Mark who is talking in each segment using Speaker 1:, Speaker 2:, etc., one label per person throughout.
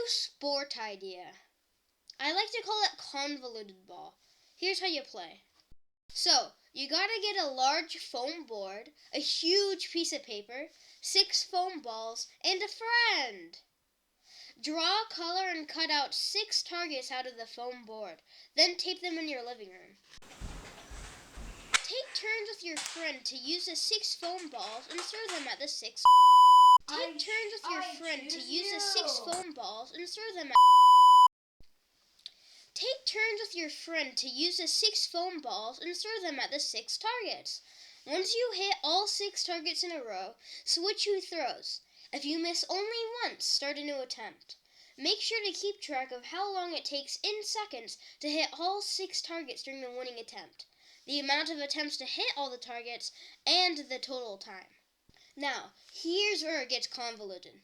Speaker 1: sport idea. I like to call it convoluted ball. Here's how you play. So, you gotta get a large foam board, a huge piece of paper, 6 foam balls, and a friend. Draw, color, and cut out 6 targets out of the foam board. Then tape them in your living room. Take turns with your friend to use the 6 foam balls and throw them at the 6. Take turns with your friend to use the 6 foam balls and throw them at. Take turns with your friend to use the 6 foam balls and throw them at the 6 targets. Once you hit all 6 targets in a row, switch who throws. If you miss only once, start a new attempt. Make sure to keep track of how long it takes in seconds to hit all 6 targets during the winning attempt, the amount of attempts to hit all the targets, and the total time. Now, here's where it gets convoluted.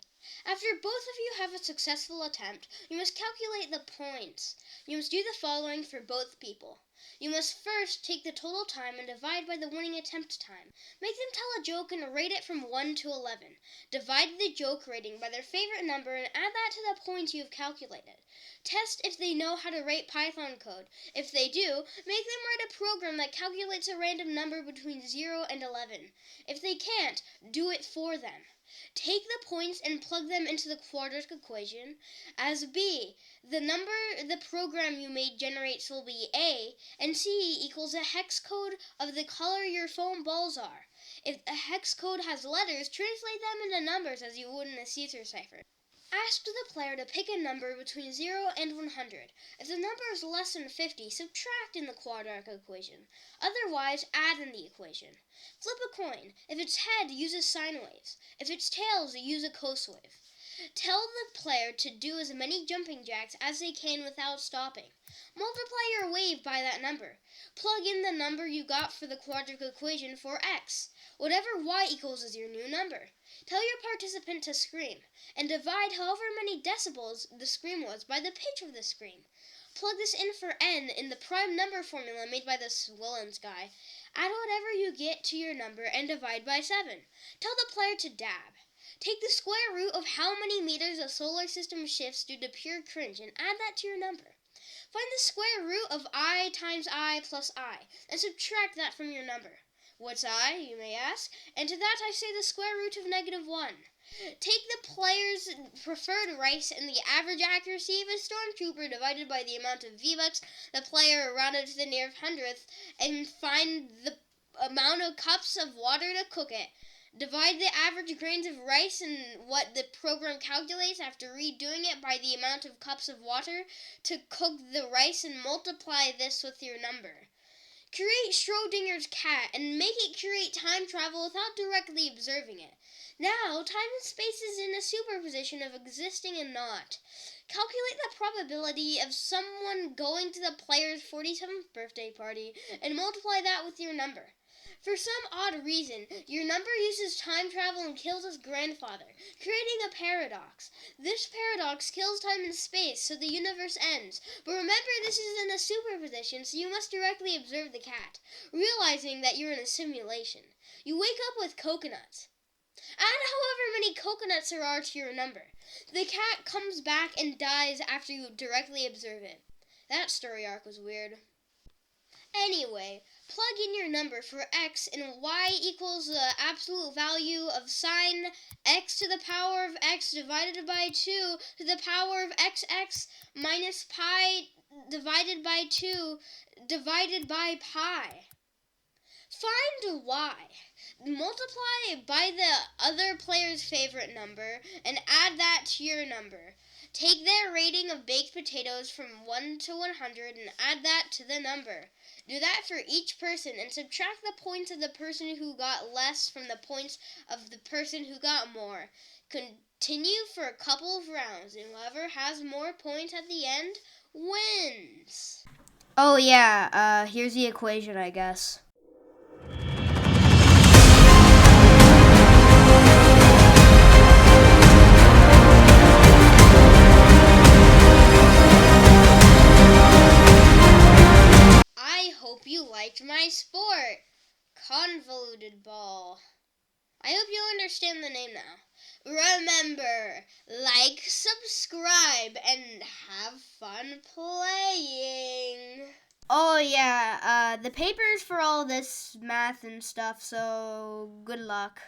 Speaker 1: After both of you have a successful attempt, you must calculate the points. You must do the following for both people. You must first take the total time and divide by the winning attempt time. Make them tell a joke and rate it from 1 to 11. Divide the joke rating by their favorite number and add that to the points you have calculated. Test if they know how to rate Python code. If they do, make them write a program that calculates a random number between 0 and 11. If they can't, do it for them. Take the points and plug them into the quadratic equation. As B, the number the program you made generates will be A, and C equals a hex code of the color your foam balls are. If a hex code has letters, translate them into numbers as you would in a Caesar cipher. Ask the player to pick a number between 0 and 100. If the number is less than 50, subtract in the quadratic equation. Otherwise, add in the equation. Flip a coin. If it's head, use a sine wave. If it's tails, use a cos wave. Tell the player to do as many jumping jacks as they can without stopping. Multiply your wave by that number. Plug in the number you got for the quadratic equation for x. Whatever y equals is your new number. Tell your participant to scream, and divide however many decibels the scream was by the pitch of the scream. Plug this in for n in the prime number formula made by this Willens guy. Add whatever you get to your number and divide by 7. Tell the player to dab. Take the square root of how many meters a solar system shifts due to pure cringe and add that to your number. Find the square root of I times I plus I, and subtract that from your number. What's I, you may ask? And to that I say the square root of -1. Take the player's preferred rice and the average accuracy of a stormtrooper divided by the amount of V-Bucks the player rounded to the nearest hundredth, and find the amount of cups of water to cook it. Divide the average grains of rice and what the program calculates after redoing it by the amount of cups of water to cook the rice and multiply this with your number. Create Schrodinger's cat and make it create time travel without directly observing it. Now, time and space is in a superposition of existing and not. Calculate the probability of someone going to the player's 47th birthday party and multiply that with your number. For some odd reason, your number uses time travel and kills his grandfather, creating a paradox. This paradox kills time and space, so the universe ends. But remember, this is in a superposition, so you must directly observe the cat, realizing that you're in a simulation. You wake up with coconuts. Add however many coconuts there are to your number. The cat comes back and dies after you directly observe it. That story arc was weird. Anyway, plug in your number for x and y equals the absolute value of sine x to the power of x divided by 2 to the power of xx minus pi divided by 2 divided by pi. Find y. Multiply by the other player's favorite number and add that to your number. Take their rating of baked potatoes from 1 to 100 and add that to the number. Do that for each person and subtract the points of the person who got less from the points of the person who got more. Continue for a couple of rounds, and whoever has more points at the end wins. Oh yeah, here's the equation, I guess. Hope you liked my sport, convoluted ball. I hope you understand the name now. Remember, like, subscribe, and have fun playing. Oh yeah, the paper's for all this math and stuff, so good luck.